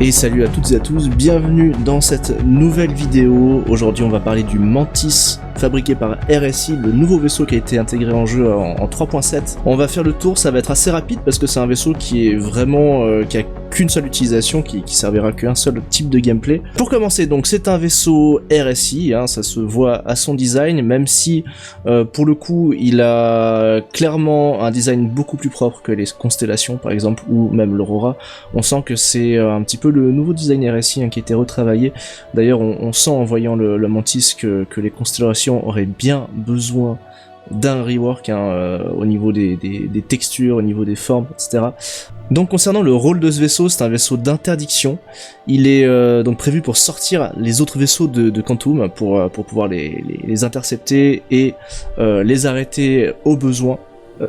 Et salut à toutes et à tous, bienvenue dans cette nouvelle vidéo. Aujourd'hui on va parler du Mantis fabriqué par RSI, le nouveau vaisseau qui a été intégré en jeu en 3.7. On va faire le tour, ça va être assez rapide parce que c'est un vaisseau qui est vraiment qui a qu'une seule utilisation, qui servira qu'un seul type de gameplay. Pour commencer, donc c'est un vaisseau RSI, ça se voit à son design, même si pour le coup il a clairement un design beaucoup plus propre que les constellations par exemple, ou même l'Aurora. On sent que c'est un petit peu le nouveau design RSI qui a été retravaillé. D'ailleurs on sent en voyant le Mantis que les constellations auraient bien besoin d'un rework au niveau des textures, au niveau des formes, etc. Donc concernant le rôle de ce vaisseau, c'est un vaisseau d'interdiction. Il est donc prévu pour sortir les autres vaisseaux de Quantum, pour pouvoir les intercepter et les arrêter au besoin.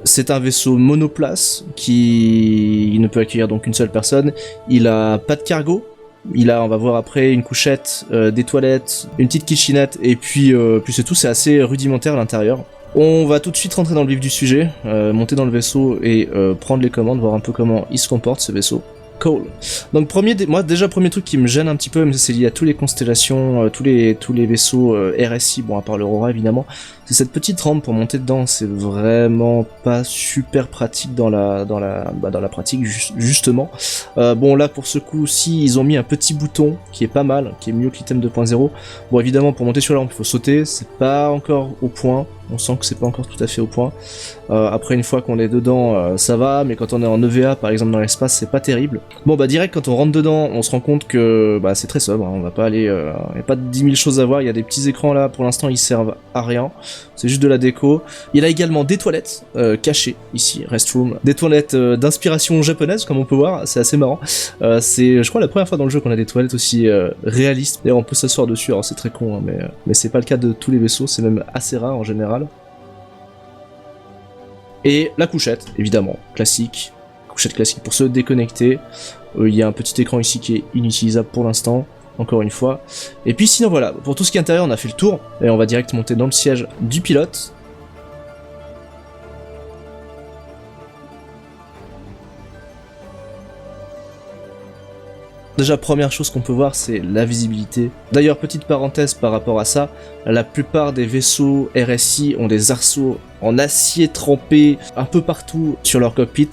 C'est un vaisseau monoplace qui ne peut accueillir donc une seule personne. Il a pas de cargo. Il a, on va voir après, une couchette, des toilettes, une petite kitchenette, et puis c'est tout, c'est assez rudimentaire à l'intérieur. On va tout de suite rentrer dans le vif du sujet, monter dans le vaisseau et prendre les commandes, voir un peu comment il se comporte ce vaisseau. Cool. Donc premier truc qui me gêne un petit peu, même si c'est lié à toutes les constellations, tous les vaisseaux RSI, bon à part l'Aurora évidemment, c'est cette petite rampe pour monter dedans. C'est vraiment pas super pratique dans la pratique justement. Bon là pour ce coup-ci ils ont mis un petit bouton qui est pas mal, qui est mieux que l'item 2.0. Bon évidemment pour monter sur la rampe il faut sauter, c'est pas encore au point. On sent que c'est pas encore tout à fait au point. Après une fois qu'on est dedans, ça va, mais quand on est en EVA par exemple dans l'espace, c'est pas terrible. Bon bah direct quand on rentre dedans, on se rend compte que c'est très sobre, on va pas aller... y a pas 10 000 choses à voir, il y a des petits écrans là, pour l'instant ils servent à rien. C'est juste de la déco. Il a également des toilettes cachées ici, restroom. Des toilettes d'inspiration japonaise comme on peut voir, c'est assez marrant. C'est je crois la première fois dans le jeu qu'on a des toilettes aussi réalistes. D'ailleurs on peut s'asseoir dessus, alors c'est très con, mais c'est pas le cas de tous les vaisseaux, c'est même assez rare en général. Et la couchette, évidemment, classique, couchette classique pour se déconnecter. Il y a un petit écran ici qui est inutilisable pour l'instant, encore une fois. Et puis sinon voilà, pour tout ce qui est intérieur, on a fait le tour, et on va direct monter dans le siège du pilote. Déjà première chose qu'on peut voir c'est la visibilité. D'ailleurs petite parenthèse par rapport à ça, la plupart des vaisseaux RSI ont des arceaux en acier trempé un peu partout sur leur cockpit.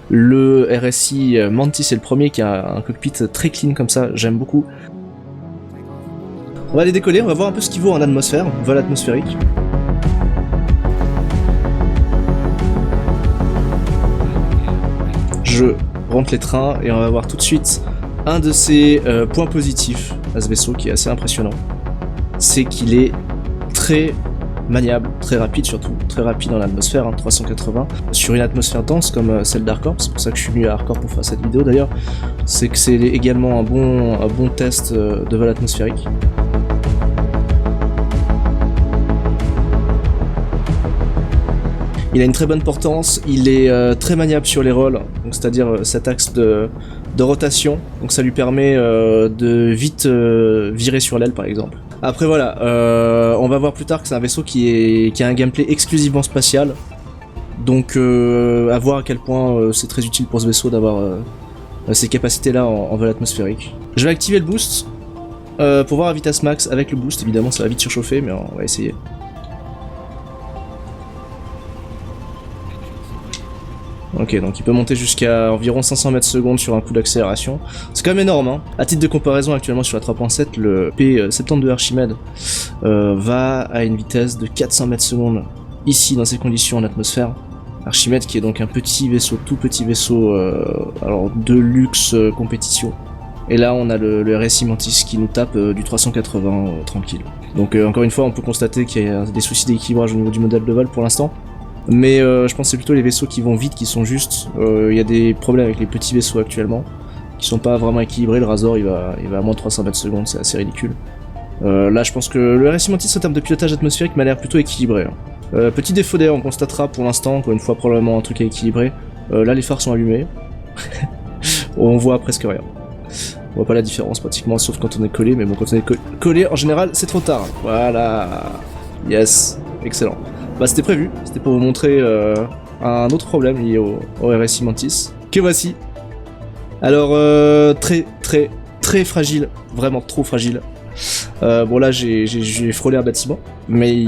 Le RSI Mantis est le premier qui a un cockpit très clean comme ça, j'aime beaucoup. On va aller décoller, on va voir un peu ce qu'il vaut en atmosphère, vol atmosphérique. Je rentre les trains et on va voir tout de suite un de ses points positifs à ce vaisseau qui est assez impressionnant, c'est qu'il est très maniable, très rapide surtout, très rapide dans l'atmosphère, 380, sur une atmosphère dense comme celle d'Hardcore, c'est pour ça que je suis venu à Hardcore pour faire cette vidéo d'ailleurs, c'est que c'est également un bon test de vol atmosphérique. Il a une très bonne portance, il est très maniable sur les rolls, c'est-à-dire cet axe de rotation, donc ça lui permet de vite virer sur l'aile par exemple. Après voilà, on va voir plus tard que c'est un vaisseau qui a un gameplay exclusivement spatial, donc à voir à quel point c'est très utile pour ce vaisseau d'avoir ces capacités là en vol atmosphérique. Je vais activer le boost pour voir à vitesse max avec le boost, évidemment ça va vite surchauffer mais on va essayer. Ok, donc il peut monter jusqu'à environ 500 mètres secondes sur un coup d'accélération. C'est quand même énorme, À titre de comparaison, actuellement sur la 3.7, le P72 Archimède va à une vitesse de 400 mètres secondes ici dans ces conditions en atmosphère. Archimède qui est donc un petit vaisseau, tout petit vaisseau, alors de luxe compétition. Et là on a le RSI Mantis qui nous tape du 380 tranquille. Donc encore une fois on peut constater qu'il y a des soucis d'équilibrage au niveau du modèle de vol pour l'instant. Mais je pense que c'est plutôt les vaisseaux qui vont vite qui sont justes. Il y a des problèmes avec les petits vaisseaux actuellement qui sont pas vraiment équilibrés. Le Razor il va à moins de 300 mètres secondes, c'est assez ridicule. Là je pense que le RSI Mantis en termes de pilotage atmosphérique m'a l'air plutôt équilibré. Petit défaut d'ailleurs on constatera pour l'instant, encore une fois probablement un truc à équilibrer. Là les phares sont allumés. On voit presque rien. On voit pas la différence pratiquement sauf quand on est collé, mais bon quand on est collé en général c'est trop tard. Voilà. Yes. Excellent. C'était prévu, c'était pour vous montrer un autre problème lié au RSI Mantis, que voici. Alors très très fragile, vraiment trop fragile. Bon là j'ai frôlé un bâtiment, mais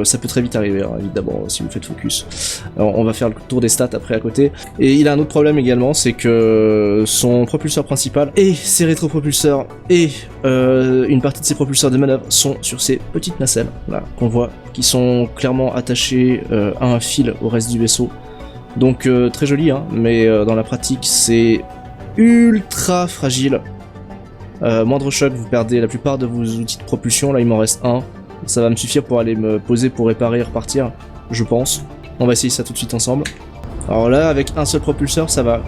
ça peut très vite arriver, hein, évidemment, si vous faites focus. Alors, on va faire le tour des stats après à côté. Et il a un autre problème également, c'est que son propulseur principal et ses rétropropulseurs et une partie de ses propulseurs de manœuvre sont sur ces petites nacelles, là, qu'on voit, qui sont clairement attachées à un fil au reste du vaisseau. Donc très joli, hein, mais dans la pratique c'est ultra fragile. Moindre choc, vous perdez la plupart de vos outils de propulsion. Là il m'en reste un, ça va me suffire pour aller me poser pour réparer et repartir, je pense. On va essayer ça tout de suite ensemble. Alors là avec un seul propulseur ça va,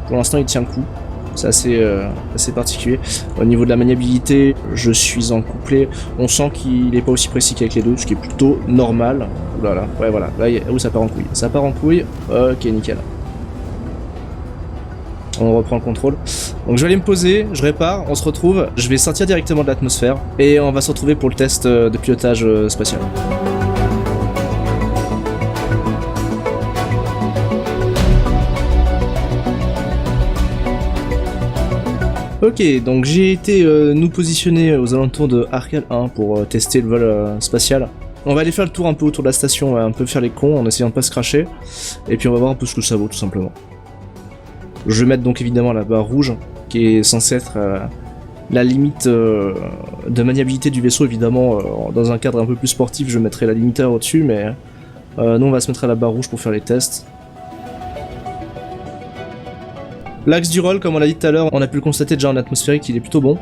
pour l'instant il tient le coup. C'est assez particulier. Au niveau de la maniabilité, je suis en couplet. On sent qu'il n'est pas aussi précis qu'avec les deux, ce qui est plutôt normal. Voilà, ouais voilà, là ça part en couille. Ça part en couille, ok nickel. On reprend le contrôle. Donc je vais aller me poser, je répare, on se retrouve, je vais sortir directement de l'atmosphère et on va se retrouver pour le test de pilotage spatial. Ok, donc j'ai été nous positionner aux alentours de Arcal 1 pour tester le vol spatial. On va aller faire le tour un peu autour de la station, on va un peu faire les cons en essayant de pas se cracher, et puis on va voir un peu ce que ça vaut tout simplement. Je vais mettre donc évidemment la barre rouge, qui est censée être la limite de maniabilité du vaisseau, évidemment dans un cadre un peu plus sportif je mettrai la limiteur au-dessus, mais nous on va se mettre à la barre rouge pour faire les tests. L'axe du roll, comme on l'a dit tout à l'heure, on a pu le constater déjà en atmosphérique, il est plutôt bon.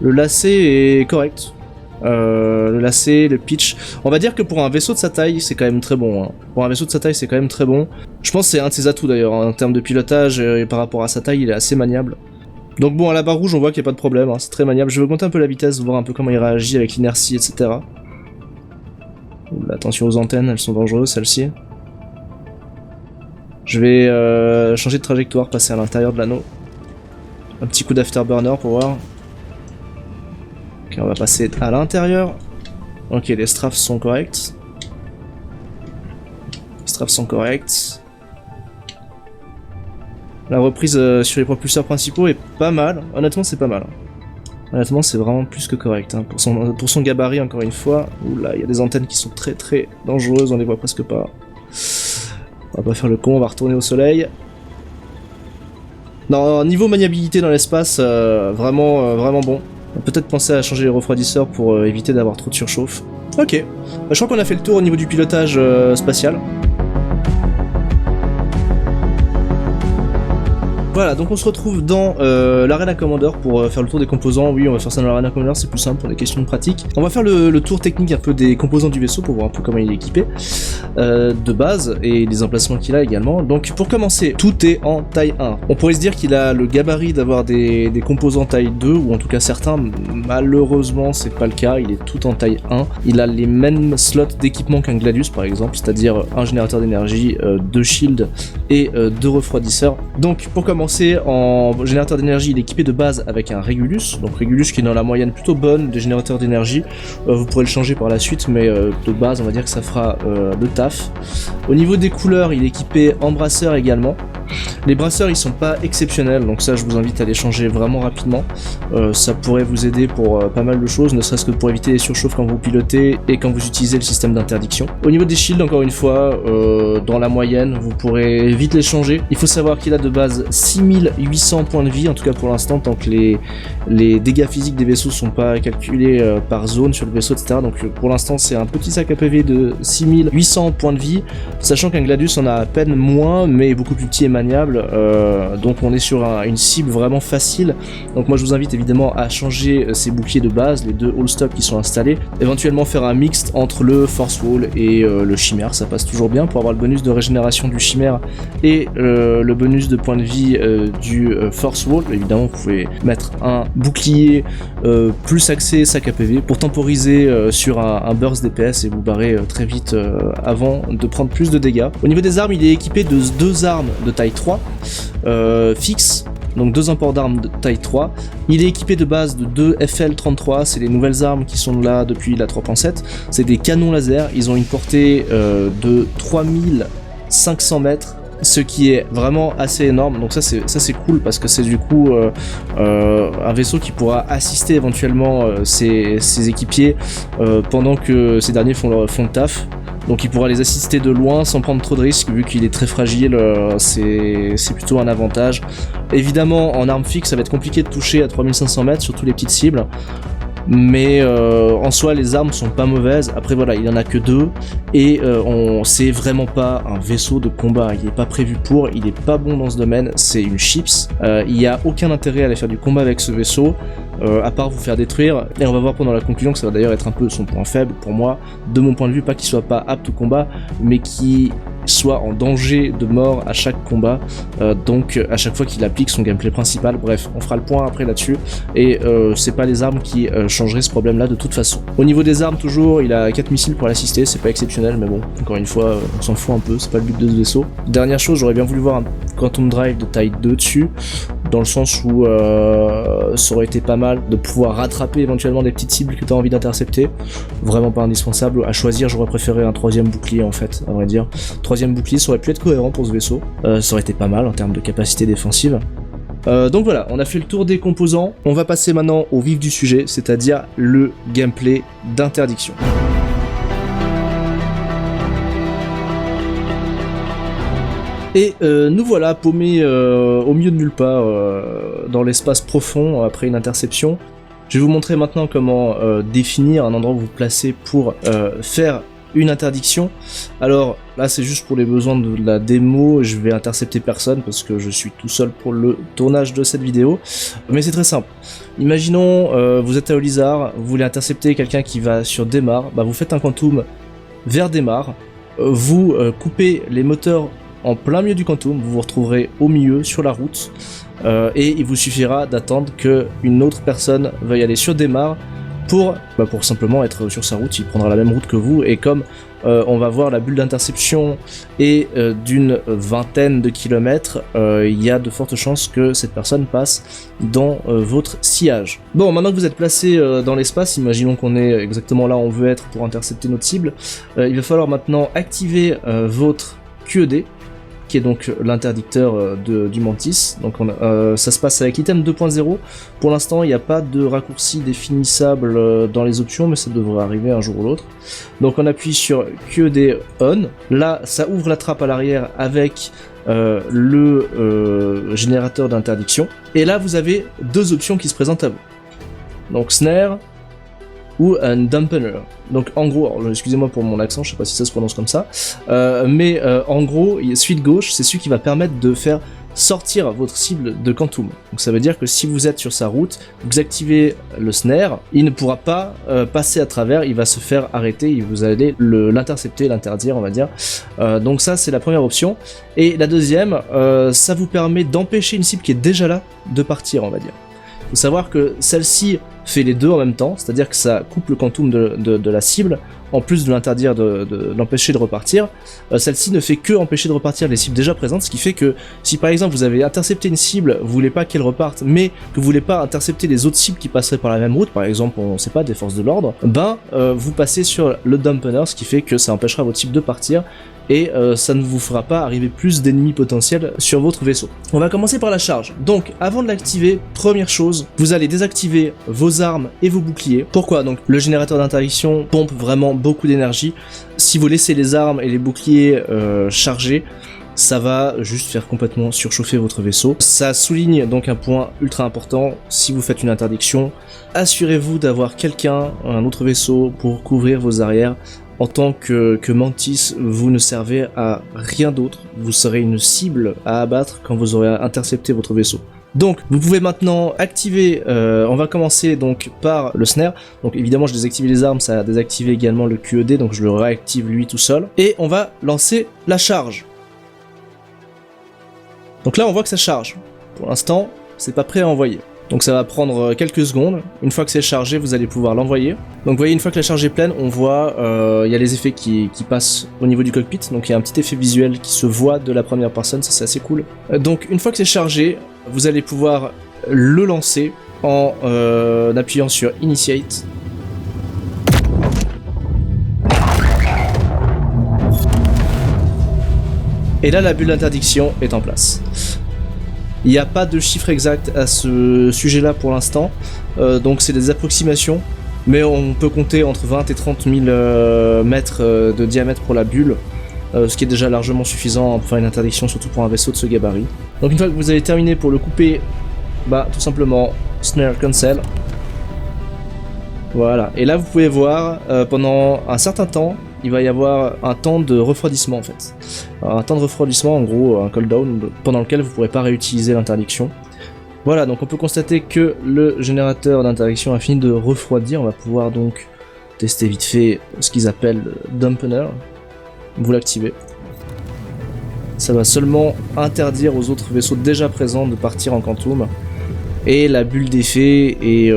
Le lacet est correct. Le lacet, le pitch. On va dire que pour un vaisseau de sa taille, c'est quand même très bon. Hein. Pour un vaisseau de sa taille, c'est quand même très bon. Je pense que c'est un de ses atouts d'ailleurs, en termes de pilotage, et par rapport à sa taille, il est assez maniable. Donc bon, à la barre rouge, on voit qu'il n'y a pas de problème, hein, c'est très maniable. Je vais augmenter un peu la vitesse, voir un peu comment il réagit avec l'inertie, etc. Attention aux antennes, elles sont dangereuses, celles-ci. Je vais changer de trajectoire, passer à l'intérieur de l'anneau. Un petit coup d'afterburner pour voir. Ok, on va passer à l'intérieur. Ok, les strafes sont corrects. Les strafes sont corrects. La reprise sur les propulseurs principaux est pas mal. Honnêtement, c'est pas mal. Honnêtement, c'est vraiment plus que correct. Hein. Pour son gabarit, encore une fois. Oula, il y a des antennes qui sont très très dangereuses, on les voit presque pas. On va pas faire le con, on va retourner au soleil. Non, niveau maniabilité dans l'espace, vraiment bon. On va peut-être penser à changer les refroidisseurs pour éviter d'avoir trop de surchauffe. Ok, je crois qu'on a fait le tour au niveau du pilotage spatial. Voilà, donc on se retrouve dans l'Arena Commander pour faire le tour des composants. Oui, on va faire ça dans l'Arena Commander, c'est plus simple pour des questions de pratique. On va faire le tour technique un peu des composants du vaisseau pour voir un peu comment il est équipé de base et les emplacements qu'il a également. Donc pour commencer, tout est en taille 1. On pourrait se dire qu'il a le gabarit d'avoir des composants taille 2, ou en tout cas certains. Malheureusement, c'est pas le cas, il est tout en taille 1. Il a les mêmes slots d'équipement qu'un Gladius par exemple, c'est-à-dire un générateur d'énergie, 2 shields et 2 refroidisseurs. Donc pour commencer, en générateur d'énergie, il est équipé de base avec un Regulus, donc Regulus qui est dans la moyenne plutôt bonne des générateurs d'énergie. Vous pourrez le changer par la suite, mais de base on va dire que ça fera le taf. Au niveau des couleurs, il est équipé en brasseur également. Les brasseurs ils sont pas exceptionnels, donc ça je vous invite à les changer vraiment rapidement. Ça pourrait vous aider pour pas mal de choses, ne serait-ce que pour éviter les surchauffes quand vous pilotez et quand vous utilisez le système d'interdiction. Au niveau des shields, encore une fois, dans la moyenne, vous pourrez vite les changer. Il faut savoir qu'il a de base 6800 points de vie, en tout cas pour l'instant, tant que les dégâts physiques des vaisseaux sont pas calculés par zone sur le vaisseau, etc. Donc pour l'instant c'est un petit sac à PV de 6800 points de vie, sachant qu'un Gladius en a à peine moins, mais beaucoup plus petit et maniable, donc on est sur une cible vraiment facile. Donc moi je vous invite évidemment à changer ces boucliers de base, les deux all-stop qui sont installés, éventuellement faire un mixte entre le Force Wall et le Chimère, ça passe toujours bien pour avoir le bonus de régénération du Chimère et le bonus de points de vie du Force Wall. Évidemment vous pouvez mettre un bouclier plus axé sac à PV pour temporiser sur un burst DPS et vous barrer très vite avant de prendre plus de dégâts. Au niveau des armes, il est équipé de 2 armes de taille 3 fixes, donc 2 emports d'armes de taille 3. Il est équipé de base de 2 FL-33, c'est les nouvelles armes qui sont là depuis la 3.7. C'est des canons laser, ils ont une portée de 3000 500 mètres, ce qui est vraiment assez énorme. Donc ça c'est cool parce que c'est du coup un vaisseau qui pourra assister éventuellement ses équipiers pendant que ces derniers font le taf. Donc il pourra les assister de loin sans prendre trop de risques, vu qu'il est très fragile, c'est plutôt un avantage. Évidemment en arme fixe ça va être compliqué de toucher à 3500 mètres, surtout les petites cibles. Mais en soi les armes sont pas mauvaises. Après voilà, il y en a que 2 et c'est vraiment pas un vaisseau de combat, il est pas prévu pour, il est pas bon dans ce domaine, c'est une chips. Il y a aucun intérêt à aller faire du combat avec ce vaisseau, à part vous faire détruire, et on va voir pendant la conclusion que ça va d'ailleurs être un peu son point faible pour moi, de mon point de vue, pas qu'il soit pas apte au combat, mais qu'il soit en danger de mort à chaque combat, donc à chaque fois qu'il applique son gameplay principal. Bref, on fera le point après là-dessus, et c'est pas les armes qui changeraient ce problème là de toute façon. Au niveau des armes toujours, il a 4 missiles pour l'assister, c'est pas exceptionnel, mais bon, encore une fois, on s'en fout un peu, c'est pas le but de ce vaisseau. Dernière chose, j'aurais bien voulu voir un Quantum Drive de taille 2 dessus, dans le sens où ça aurait été pas mal de pouvoir rattraper éventuellement des petites cibles que tu as envie d'intercepter. Vraiment pas indispensable. À choisir, j'aurais préféré un 3ème bouclier en fait, à vrai dire. 3ème bouclier, ça aurait pu être cohérent pour ce vaisseau. Ça aurait été pas mal en termes de capacité défensive. Donc voilà, on a fait le tour des composants. On va passer maintenant au vif du sujet, c'est-à-dire le gameplay d'interdiction. Et nous voilà paumés au milieu de nulle part, dans l'espace profond après une interception. Je vais vous montrer maintenant comment définir un endroit où vous placez pour faire une interdiction. Alors là c'est juste pour les besoins de la démo, je vais intercepter personne parce que je suis tout seul pour le tournage de cette vidéo, mais c'est très simple. Imaginons vous êtes à Olizar, vous voulez intercepter quelqu'un qui va sur Daymar, bah vous faites un quantum vers Daymar, vous coupez les moteurs en plein milieu du quantum, vous vous retrouverez au milieu sur la route, et il vous suffira d'attendre qu'une autre personne veuille aller sur Daymar pour simplement être sur sa route. Il prendra la même route que vous, et comme on va voir la bulle d'interception est d'une 20aine de kilomètres, il y a de fortes chances que cette personne passe dans votre sillage. Bon, maintenant que vous êtes placé dans l'espace, imaginons qu'on est exactement là où on veut être pour intercepter notre cible, il va falloir maintenant activer votre QED, qui est donc l'interdicteur du Mantis. Donc ça se passe avec l'item 2.0. Pour l'instant, il n'y a pas de raccourci définissable dans les options, mais ça devrait arriver un jour ou l'autre. Donc on appuie sur QED on. Là, ça ouvre la trappe à l'arrière avec le générateur d'interdiction. Et là, vous avez 2 options qui se présentent à vous. Donc snare ou un dampener. Donc en gros, excusez-moi pour mon accent, je sais pas si ça se prononce comme ça, mais en gros, celui de gauche, c'est celui qui va permettre de faire sortir votre cible de quantum. Donc ça veut dire que si vous êtes sur sa route, vous activez le snare, il ne pourra pas passer à travers, il va se faire arrêter, vous allez l'intercepter, l'interdire, on va dire. Donc ça, c'est la première option. Et la deuxième, ça vous permet d'empêcher une cible qui est déjà là de partir, on va dire. Il faut savoir que celle-ci fait les deux en même temps, c'est-à-dire que ça coupe le quantum de la cible, en plus de l'interdire, de l'empêcher de repartir. Celle-ci ne fait que empêcher de repartir les cibles déjà présentes, ce qui fait que si par exemple vous avez intercepté une cible, vous voulez pas qu'elle reparte, mais que vous voulez pas intercepter les autres cibles qui passeraient par la même route, par exemple, on sait pas, des forces de l'ordre, vous passez sur le dampener, ce qui fait que ça empêchera votre cible de partir, et ça ne vous fera pas arriver plus d'ennemis potentiels sur votre vaisseau. On va commencer par la charge. Donc avant de l'activer, première chose, vous allez désactiver vos armes et vos boucliers. Pourquoi? Donc le générateur d'interdiction pompe vraiment beaucoup d'énergie. Si vous laissez les armes et les boucliers chargés, ça va juste faire complètement surchauffer votre vaisseau. Ça souligne donc un point ultra important: si vous faites une interdiction, assurez-vous d'avoir quelqu'un, un autre vaisseau, pour couvrir vos arrières. En tant que Mantis, vous ne servez à rien d'autre, vous serez une cible à abattre quand vous aurez intercepté votre vaisseau. Donc vous pouvez maintenant activer, on va commencer donc par le snare. Donc évidemment je désactive les armes, ça a désactivé également le QED, donc je le réactive lui tout seul. Et on va lancer la charge. Donc là on voit que ça charge. Pour l'instant c'est pas prêt à envoyer. Donc ça va prendre quelques secondes. Une fois que c'est chargé, vous allez pouvoir l'envoyer. Donc vous voyez, une fois que la charge est pleine, on voit, il y a les effets qui passent au niveau du cockpit. Donc il y a un petit effet visuel qui se voit de la première personne, ça c'est assez cool. Donc une fois que c'est chargé, vous allez pouvoir le lancer en appuyant sur Initiate. Et là, la bulle d'interdiction est en place. Il n'y a pas de chiffre exact à ce sujet-là pour l'instant, donc c'est des approximations, mais on peut compter entre 20 et 30 000 mètres de diamètre pour la bulle, ce qui est déjà largement suffisant pour faire une interdiction, surtout pour un vaisseau de ce gabarit. Donc une fois que vous avez terminé pour le couper, bah tout simplement snare cancel. Voilà, et là vous pouvez voir, pendant un certain temps, il va y avoir un temps de refroidissement en fait. Alors, un temps de refroidissement, en gros un cooldown, pendant lequel vous ne pourrez pas réutiliser l'interdiction. Voilà, donc on peut constater que le générateur d'interdiction a fini de refroidir. On va pouvoir donc tester vite fait ce qu'ils appellent Dampener. Vous l'activez. Ça va seulement interdire aux autres vaisseaux déjà présents de partir en quantum. Et la bulle d'effet est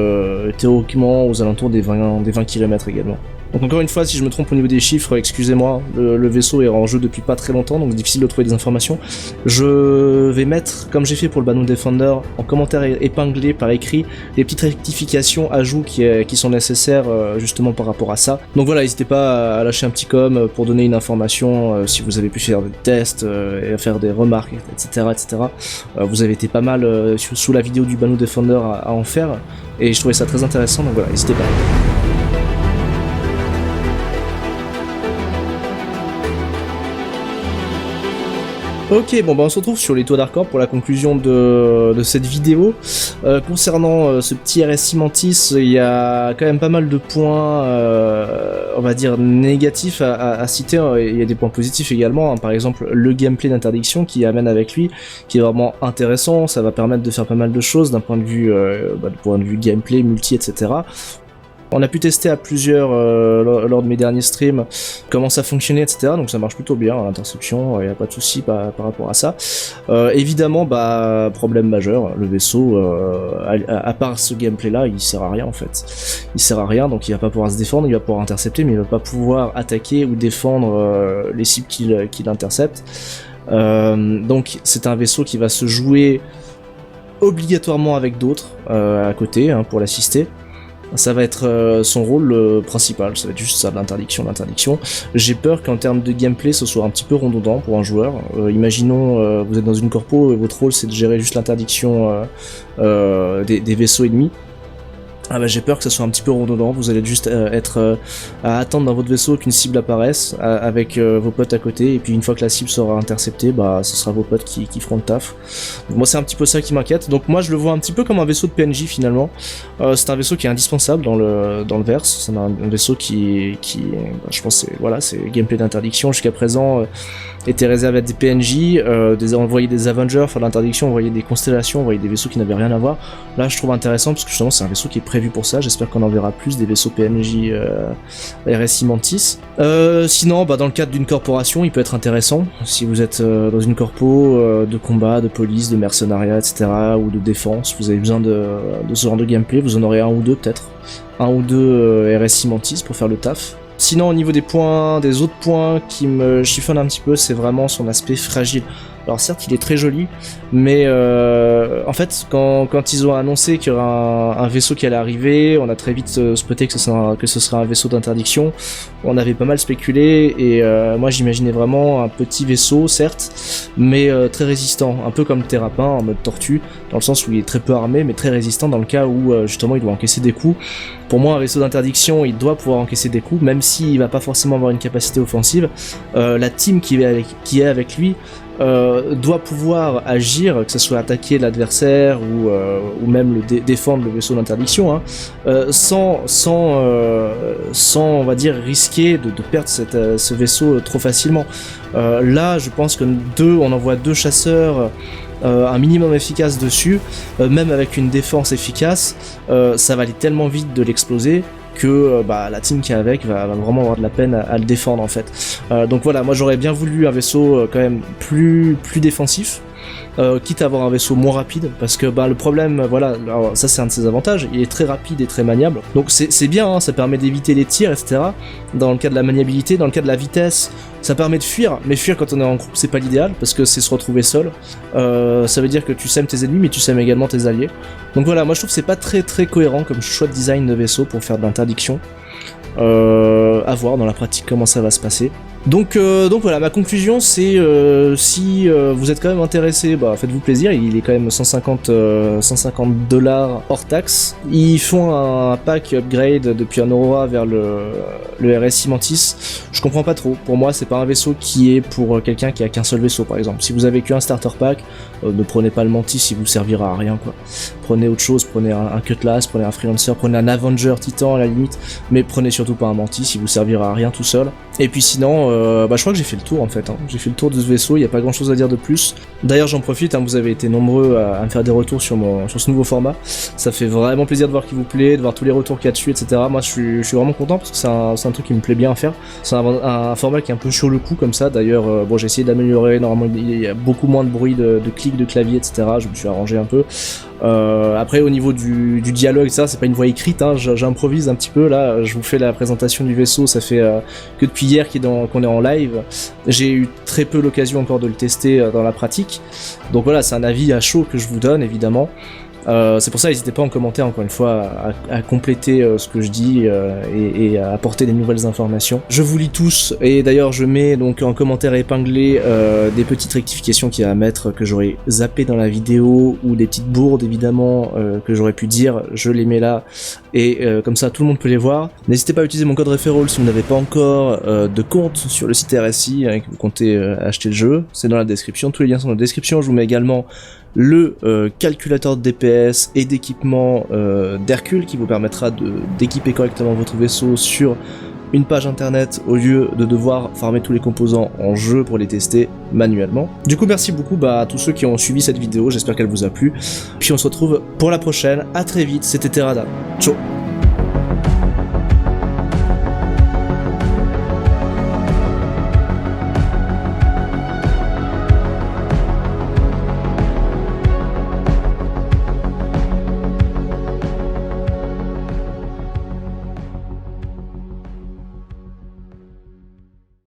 théoriquement aux alentours des 20 km également. Donc encore une fois, si je me trompe au niveau des chiffres, excusez-moi, le vaisseau est en jeu depuis pas très longtemps, donc difficile de trouver des informations. Je vais mettre, comme j'ai fait pour le Banu Defender, en commentaire épinglé par écrit, les petites rectifications, ajouts qui sont nécessaires justement par rapport à ça. Donc voilà, n'hésitez pas à lâcher un petit com pour donner une information si vous avez pu faire des tests et à faire des remarques, etc. Vous avez été pas mal sous la vidéo du Banu Defender à en faire, et je trouvais ça très intéressant, donc voilà, n'hésitez pas. Ok, bon bah on se retrouve sur les toits d'Arcorp pour la conclusion de cette vidéo. Concernant ce petit RSI Mantis, il y a quand même pas mal de points, on va dire, négatifs à citer. Il y a des points positifs également, hein. Par exemple le gameplay d'interdiction qui amène avec lui, qui est vraiment intéressant. Ça va permettre de faire pas mal de choses d'un point de vue, gameplay, multi, etc. On a pu tester à plusieurs lors de mes derniers streams comment ça fonctionnait, etc. Donc ça marche plutôt bien, hein, l'interception, il n'y a pas de souci par rapport à ça. Évidemment, bah, problème majeur, le vaisseau, à part ce gameplay là, il sert à rien en fait. Il sert à rien, donc il va pas pouvoir se défendre, il va pouvoir intercepter, mais il va pas pouvoir attaquer ou défendre les cibles qu'il intercepte. Donc c'est un vaisseau qui va se jouer obligatoirement avec d'autres à côté, hein, pour l'assister. Ça va être son rôle principal, ça va être juste ça, l'interdiction. J'ai peur qu'en termes de gameplay, ce soit un petit peu redondant pour un joueur. Imaginons, vous êtes dans une corpo et votre rôle c'est de gérer juste l'interdiction des vaisseaux ennemis. Ah bah j'ai peur que ça soit un petit peu redondant, vous allez juste être à attendre dans votre vaisseau qu'une cible apparaisse avec vos potes à côté, et puis une fois que la cible sera interceptée, bah ce sera vos potes qui feront le taf. Donc, moi c'est un petit peu ça qui m'inquiète, donc moi je le vois un petit peu comme un vaisseau de PNJ finalement. C'est un vaisseau qui est indispensable dans le verse, c'est un vaisseau qui je pense c'est gameplay d'interdiction jusqu'à présent était réservé à des PNJ, envoyer des Avengers, faire de l'interdiction, envoyer des constellations, envoyer des vaisseaux qui n'avaient rien à voir. Là je trouve intéressant parce que justement c'est un vaisseau qui est prévu pour ça, j'espère qu'on en verra plus des vaisseaux PNJ RSI Mantis. Sinon, bah, dans le cadre d'une corporation, il peut être intéressant, si vous êtes dans une corpo de combat, de police, de mercenariat, etc., ou de défense, vous avez besoin de ce genre de gameplay, vous en aurez un ou deux peut-être, un ou deux RSI Mantis pour faire le taf. Sinon, au niveau des autres points qui me chiffonnent un petit peu, c'est vraiment son aspect fragile. Alors certes, il est très joli, mais en fait, quand ils ont annoncé qu'il y aura un vaisseau qui allait arriver, on a très vite spoté que ce serait un vaisseau d'interdiction. On avait pas mal spéculé, et moi j'imaginais vraiment un petit vaisseau, certes, mais très résistant, un peu comme Terrapin en mode tortue, dans le sens où il est très peu armé, mais très résistant dans le cas où justement il doit encaisser des coups. Pour moi, un vaisseau d'interdiction, il doit pouvoir encaisser des coups, même s'il va pas forcément avoir une capacité offensive. La team qui est avec lui doit pouvoir agir, que ce soit attaquer l'adversaire ou même défendre le vaisseau d'interdiction, hein, sans on va dire risquer de perdre ce vaisseau trop facilement. Là je pense que on envoie deux chasseurs un minimum efficace dessus, même avec une défense efficace, ça va aller tellement vite de l'exploser que la team qui est avec va vraiment avoir de la peine à le défendre en fait. Donc voilà, moi j'aurais bien voulu un vaisseau quand même plus défensif, quitte à avoir un vaisseau moins rapide, parce que le problème, voilà, alors, ça c'est un de ses avantages, il est très rapide et très maniable, donc c'est bien, hein, ça permet d'éviter les tirs, etc. Dans le cas de la maniabilité, dans le cas de la vitesse, ça permet de fuir, mais fuir quand on est en groupe c'est pas l'idéal, parce que c'est se retrouver seul, ça veut dire que tu sèmes tes ennemis, mais tu sèmes également tes alliés. Donc voilà, moi je trouve que c'est pas très cohérent comme choix de design de vaisseau pour faire de l'interdiction. À voir dans la pratique comment ça va se passer. Donc voilà, ma conclusion c'est si vous êtes quand même intéressé, bah faites-vous plaisir, il est quand même 150 $, hors taxe. Ils font un pack upgrade depuis un Aurora vers le RSI Mantis. Je comprends pas trop. Pour moi, c'est pas un vaisseau qui est pour quelqu'un qui a qu'un seul vaisseau, par exemple. Si vous avez qu'un starter pack, ne prenez pas le Mantis, il vous servira à rien, quoi. Prenez autre chose, prenez un Cutlass, prenez un Freelancer, prenez un Avenger Titan à la limite, mais prenez surtout pas un Mantis, il vous servira à rien tout seul. Et puis sinon, je crois que j'ai fait le tour en fait. J'ai fait le tour de ce vaisseau, il n'y a pas grand chose à dire de plus. D'ailleurs, j'en profite, vous avez été nombreux à me faire des retours sur ce nouveau format. Ça fait vraiment plaisir de voir qu'il vous plaît, de voir tous les retours qu'il y a dessus, etc. Moi, je suis vraiment content parce que c'est un truc qui me plaît bien à faire. C'est un format qui est un peu sur le coup comme ça. D'ailleurs, j'ai essayé d'améliorer. Normalement, il y a beaucoup moins de bruit de clics, de clavier, etc. Je me suis arrangé un peu. Après, au niveau du dialogue, ça, c'est pas une voix écrite. J'improvise un petit peu là. Je vous fais la présentation du vaisseau. Ça fait que depuis hier qu'on est en live. J'ai eu très peu l'occasion encore de le tester dans la pratique. Donc voilà, c'est un avis à chaud que je vous donne évidemment. C'est pour ça, n'hésitez pas en commentaire encore une fois à compléter ce que je dis et à apporter des nouvelles informations. Je vous lis tous et d'ailleurs je mets donc en commentaire épinglé des petites rectifications qu'il y a à mettre que j'aurais zappé dans la vidéo ou des petites bourdes évidemment que j'aurais pu dire, je les mets là et comme ça tout le monde peut les voir. N'hésitez pas à utiliser mon code referral si vous n'avez pas encore de compte sur le site RSI et que vous comptez acheter le jeu, c'est dans la description, tous les liens sont dans la description. Je vous mets également le calculateur de DPS et d'équipement d'Hercule qui vous permettra d'équiper correctement votre vaisseau sur une page internet au lieu de devoir farmer tous les composants en jeu pour les tester manuellement. Du coup, merci beaucoup à tous ceux qui ont suivi cette vidéo, j'espère qu'elle vous a plu. Puis on se retrouve pour la prochaine, à très vite, c'était Terada. Ciao.